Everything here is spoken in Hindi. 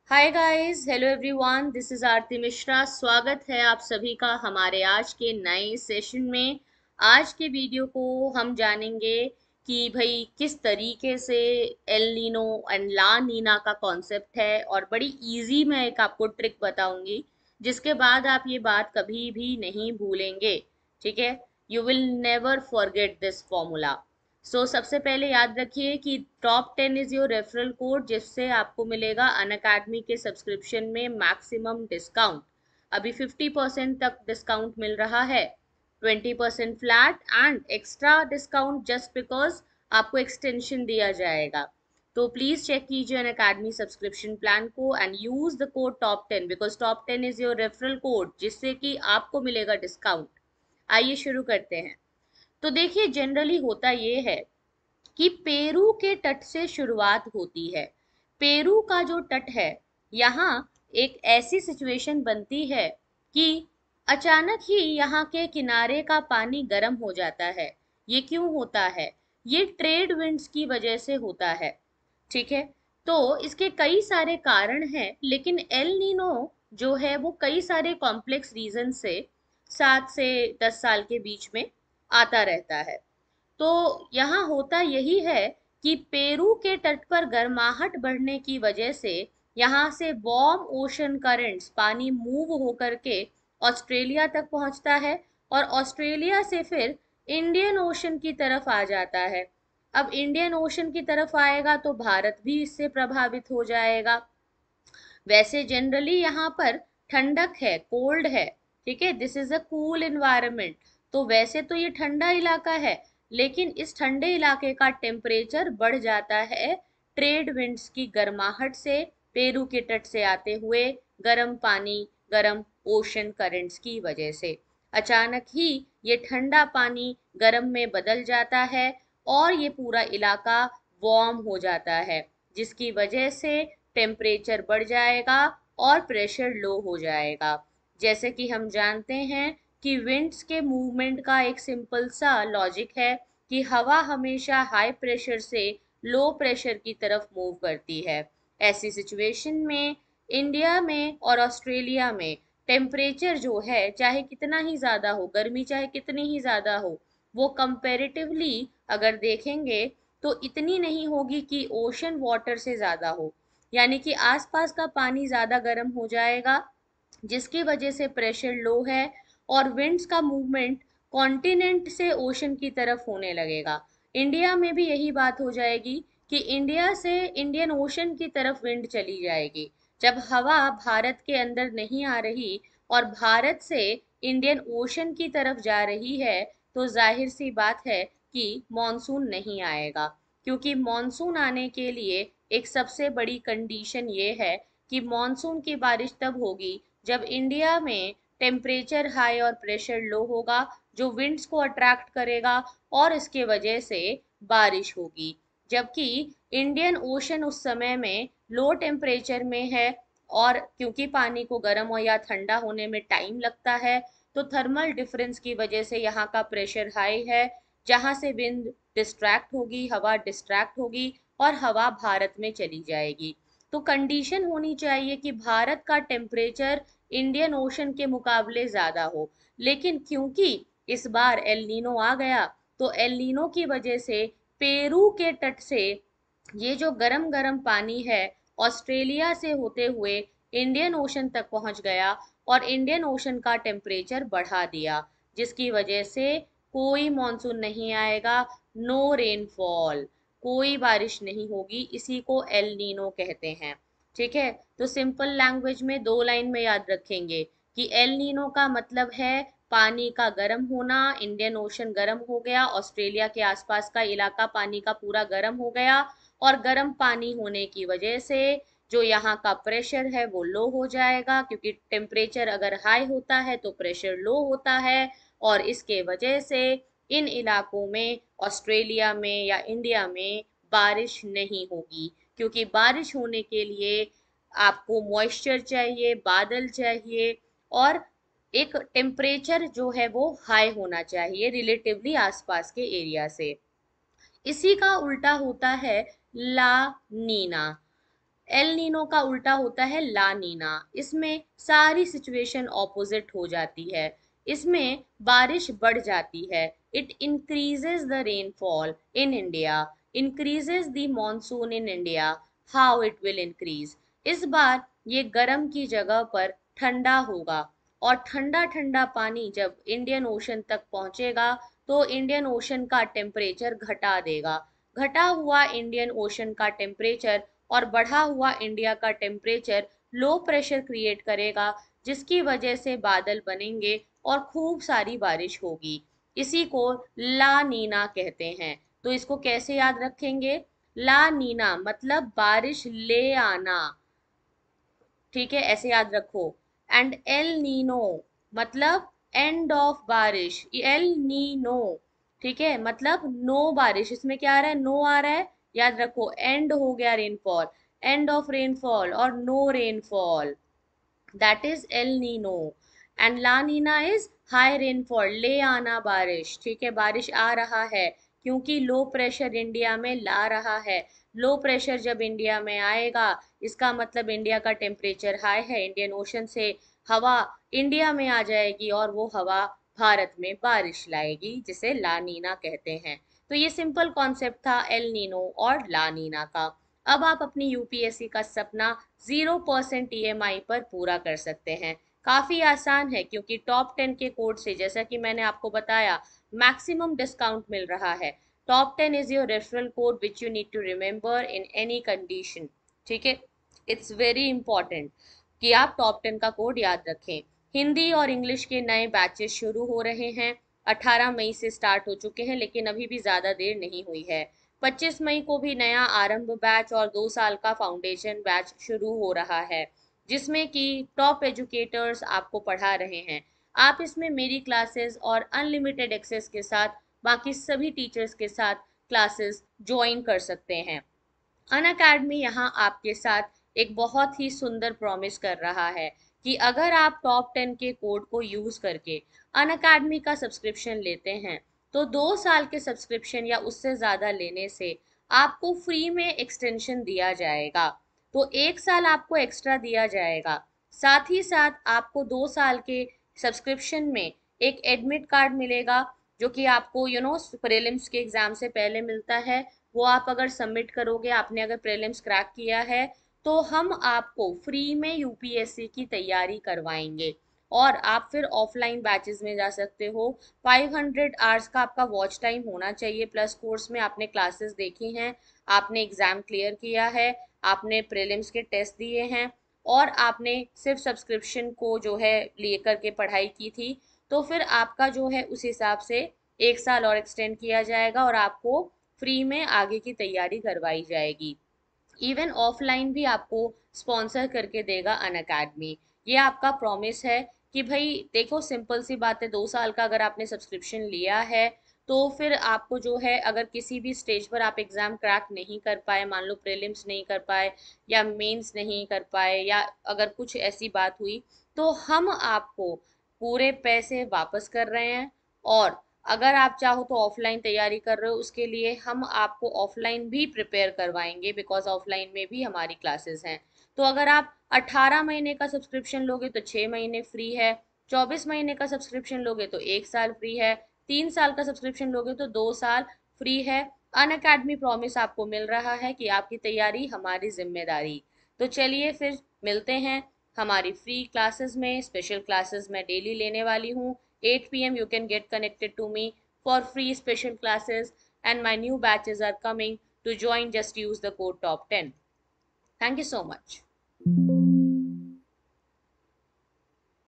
Hi guys, hello everyone, this is Aarti Mishra. स्वागत है आप सभी का हमारे आज के नए सेशन में। आज के वीडियो को हम जानेंगे कि भाई किस तरीके से L Nino and La Neena का कॉन्सेप्ट है, और बड़ी इजी मैं एक आपको ट्रिक बताऊंगी जिसके बाद आप ये बात कभी भी नहीं भूलेंगे। ठीक है, you will never forget this formula. सबसे पहले याद रखिए कि top 10 is your referral code, जिससे आपको मिलेगा अनअकैडमी के सब्सक्रिप्शन में मैक्सिमम डिस्काउंट। अभी 50% तक डिस्काउंट मिल रहा है, 20% flat and extra discount just because आपको एक्सटेंशन दिया जाएगा। तो प्लीज चेक कीजिए अनअकैडमी सब्सक्रिप्शन प्लान को and use the code top 10 because top 10 is your referral code, जिससे कि आपको मिलेगा डिस्काउंट। आइए शुरू करते हैं। तो देखिए, जनरली होता ये है कि पेरू के तट से शुरुआत होती है। पेरू का जो तट है, यहाँ एक ऐसी सिचुएशन बनती है कि अचानक ही यहाँ के किनारे का पानी गर्म हो जाता है। ये क्यों होता है? ये ट्रेड विंड्स की वजह से होता है। ठीक है, तो इसके कई सारे कारण हैं, लेकिन एल नीनो जो है वो कई सारे कॉम्प्लेक्स रीजन से 7 से 10 साल के बीच में आता रहता है। तो यहाँ होता यही है कि पेरू के तट पर गर्माहट बढ़ने की वजह से यहाँ से वार्म ओशन करंट्स, पानी मूव होकर के ऑस्ट्रेलिया तक पहुंचता है, और ऑस्ट्रेलिया से फिर इंडियन ओशन की तरफ आ जाता है। अब इंडियन ओशन की तरफ आएगा तो भारत भी इससे प्रभावित हो जाएगा। वैसे जनरली यहाँ पर ठंडक है, कोल्ड है। ठीक है, this is a cool environment. तो वैसे तो ये ठंडा इलाका है, लेकिन इस ठंडे इलाके का टेम्परेचर बढ़ जाता है ट्रेड विंड्स की गर्माहट से, पेरू के तट से आते हुए गर्म पानी, गर्म ओशन करंट्स की वजह से। अचानक ही ये ठंडा पानी गर्म में बदल जाता है और ये पूरा इलाका वार्म हो जाता है, जिसकी वजह से टेम्परेचर बढ़ जाएगा और प्रेशर लो हो जाएगा। जैसे कि हम जानते हैं कि विंड्स के मूवमेंट का एक सिंपल सा लॉजिक है कि हवा हमेशा हाई प्रेशर से लो प्रेशर की तरफ मूव करती है। ऐसी सिचुएशन में इंडिया में और ऑस्ट्रेलिया में टेम्परेचर जो है, चाहे कितना ही ज़्यादा हो, गर्मी चाहे कितनी ही ज़्यादा हो, वो कंपैरेटिवली अगर देखेंगे तो इतनी नहीं होगी कि ओशन वाटर से ज़्यादा हो। यानी कि आसपास का पानी ज़्यादा गर्म हो जाएगा, जिसकी वजह से प्रेशर लो है और विंड्स का मूवमेंट कॉन्टिनेंट से ओशन की तरफ होने लगेगा। इंडिया में भी यही बात हो जाएगी कि इंडिया से इंडियन ओशन की तरफ विंड चली जाएगी। जब हवा भारत के अंदर नहीं आ रही और भारत से इंडियन ओशन की तरफ जा रही है, तो जाहिर सी बात है कि मॉनसून नहीं आएगा। क्योंकि मॉनसून आने के लिए एक सबसे बड़ी कंडीशन ये है कि मॉनसून की बारिश तब होगी जब इंडिया में टेम्परेचर हाई और प्रेशर लो होगा, जो विंड्स को अट्रैक्ट करेगा और इसके वजह से बारिश होगी। जबकि इंडियन ओशन उस समय में लो टेम्परेचर में है, और क्योंकि पानी को गर्म हो या ठंडा होने में टाइम लगता है, तो थर्मल डिफरेंस की वजह से यहाँ का प्रेशर हाई है, जहाँ से विंड डिस्ट्रैक्ट होगी, हवा डिस्ट्रैक्ट होगी और हवा भारत में चली जाएगी। तो कंडीशन होनी चाहिए कि भारत का टेम्परेचर इंडियन ओशन के मुकाबले ज़्यादा हो। लेकिन क्योंकि इस बार एल नीनो आ गया, तो एल नीनो की वजह से पेरू के तट से ये जो गरम गरम पानी है, ऑस्ट्रेलिया से होते हुए इंडियन ओशन तक पहुंच गया और इंडियन ओशन का टेम्परेचर बढ़ा दिया, जिसकी वजह से कोई मॉनसून नहीं आएगा, नो रेनफॉल, कोई बारिश नहीं होगी। इसी को एल नीनो कहते हैं। ठीक है, तो सिंपल लैंग्वेज में 2 लाइन में याद रखेंगे कि एल नीनो का मतलब है पानी का गर्म होना, इंडियन ओशन गर्म हो गया, ऑस्ट्रेलिया के आसपास का इलाका पानी का पूरा गर्म हो गया, और गर्म पानी होने की वजह से जो यहाँ का प्रेशर है वो लो हो जाएगा, क्योंकि टेम्परेचर अगर हाई होता है तो प्रेशर लो होता है, और इसके वजह से इन इलाकों में, ऑस्ट्रेलिया में या इंडिया में बारिश नहीं होगी। क्योंकि बारिश होने के लिए आपको मॉइस्चर चाहिए, बादल चाहिए, और एक टेम्परेचर जो है वो हाई होना चाहिए रिलेटिवली आसपास के एरिया से। इसी का उल्टा होता है ला नीना। एल नीनो का उल्टा होता है ला नीना। इसमें सारी सिचुएशन ऑपोजिट हो जाती है। इसमें बारिश बढ़ जाती है। It increases the rainfall in India, increases the monsoon in India. How it will increase? इस बार ये गर्म की जगह पर ठंडा होगा, और ठंडा ठंडा पानी जब इंडियन ओशन तक पहुंचेगा तो इंडियन ओशन का टेम्परेचर घटा देगा। घटा हुआ इंडियन ओशन का टेम्परेचर और बढ़ा हुआ इंडिया का टेम्परेचर लो प्रेशर क्रिएट करेगा, जिसकी वजह से बादल बनेंगे और खूब सारी बारिश होगी। इसी को ला नीना कहते हैं। तो इसको कैसे याद रखेंगे? ला नीना मतलब बारिश ले आना, ठीक है, ऐसे याद रखो। एंड एल नीनो मतलब एंड ऑफ बारिश, एल नीनो, ठीक है, मतलब नो बारिश। इसमें क्या आ रहा है? नो आ रहा है। याद रखो, एंड हो गया रेनफॉल, एंड ऑफ रेनफॉल और no rainfall, that is El Nino. And La Nina is high rainfall, ले आना बारिश, ठीक है, बारिश आ रहा है क्योंकि लो प्रेशर इंडिया में ला रहा है। लो प्रेशर जब इंडिया में आएगा, इसका मतलब इंडिया का टेम्परेचर हाई है, इंडियन ओशन से हवा इंडिया में आ जाएगी और वो हवा भारत में बारिश लाएगी, जिसे ला नीना कहते हैं। तो ये सिंपल कॉन्सेप्ट था एल नीनो और ला नीना का। अब आप अपनी यूपीएससी का सपना 0% ईएमआई पर पूरा कर सकते हैं। काफी आसान है क्योंकि टॉप 10 के कोड से, जैसा कि मैंने आपको बताया, मैक्सिमम डिस्काउंट मिल रहा है। Top 10 is your referral code which you need to remember in any condition, ठीक है। इट्स वेरी इंपॉर्टेंट कि आप टॉप 10 का कोड याद रखें। हिंदी और इंग्लिश के नए बैचेस शुरू हो रहे हैं। 18 मई से स्टार्ट हो चुके हैं, लेकिन अभी भी ज़्यादा देर नहीं हुई है। 25 मई को भी नया आरंभ बैच और 2 साल का फाउंडेशन बैच शुरू हो रहा है, जिसमें कि टॉप एजुकेटर्स आपको पढ़ा रहे हैं। आप इसमें मेरी क्लासेस और अनलिमिटेड एक्सेस के साथ बाकी सभी टीचर्स के साथ क्लासेस ज्वाइन कर सकते हैं। अनअकैडमी यहाँ आपके साथ एक बहुत ही सुंदर प्रॉमिस कर रहा है कि अगर आप टॉप 10 के कोड को यूज करके अनअकैडमी का सब्सक्रिप्शन लेते हैं, तो 2 साल के सब्सक्रिप्शन या उससे ज़्यादा लेने से आपको फ्री में एक्सटेंशन दिया जाएगा। तो 1 साल आपको एक्स्ट्रा दिया जाएगा। साथ ही साथ आपको 2 साल के सब्सक्रिप्शन में एक एडमिट कार्ड मिलेगा, जो कि आपको प्रीलिम्स के एग्जाम से पहले मिलता है। वो आप अगर सबमिट करोगे, आपने अगर प्रीलिम्स क्रैक किया है, तो हम आपको फ्री में यूपीएससी की तैयारी करवाएंगे और आप फिर ऑफलाइन बैचेस में जा सकते हो। 500 आवर्स का आपका वॉच टाइम होना चाहिए, प्लस कोर्स में आपने क्लासेस देखी हैं, आपने एग्जाम क्लियर किया है, आपने प्रीलिम्स के टेस्ट दिए हैं, और आपने सिर्फ सब्सक्रिप्शन को जो है लेकर के पढ़ाई की थी, तो फिर आपका जो है उस हिसाब से 1 साल और एक्सटेंड किया जाएगा और आपको फ्री में आगे की तैयारी करवाई जाएगी। इवन ऑफलाइन भी आपको स्पॉन्सर करके देगा अनअकैडमी। ये आपका प्रॉमिस है कि भाई देखो, सिंपल सी बात है, 2 साल का अगर आपने सब्सक्रिप्शन लिया है, तो फिर आपको जो है, अगर किसी भी स्टेज पर आप एग्जाम क्रैक नहीं कर पाए, मान लो प्रीलिम्स नहीं कर पाए या मेंस नहीं कर पाए, या अगर कुछ ऐसी बात हुई, तो हम आपको पूरे पैसे वापस कर रहे हैं। और अगर आप चाहो तो ऑफलाइन तैयारी कर रहे हो, उसके लिए हम आपको ऑफलाइन भी प्रिपेयर करवाएंगे, बिकॉज ऑफलाइन में भी हमारी क्लासेस हैं। तो अगर आप 18 महीने का सब्सक्रिप्शन लोगे तो 6 महीने फ्री है, 24 महीने का सब्सक्रिप्शन लोगे तो 1 साल फ्री है, 3 साल का सब्सक्रिप्शन लोगे तो 2 साल फ्री है। अन अकेडमी प्रॉमिस आपको मिल रहा है कि आपकी तैयारी हमारी जिम्मेदारी। तो चलिए फिर मिलते हैं हमारी फ्री क्लासेस में। स्पेशल क्लासेस मैं डेली लेने वाली हूँ। 8 p.m. you can get connected to me for free special classes, and my new batches are coming. To join, just use the code top 10. Thank you so much.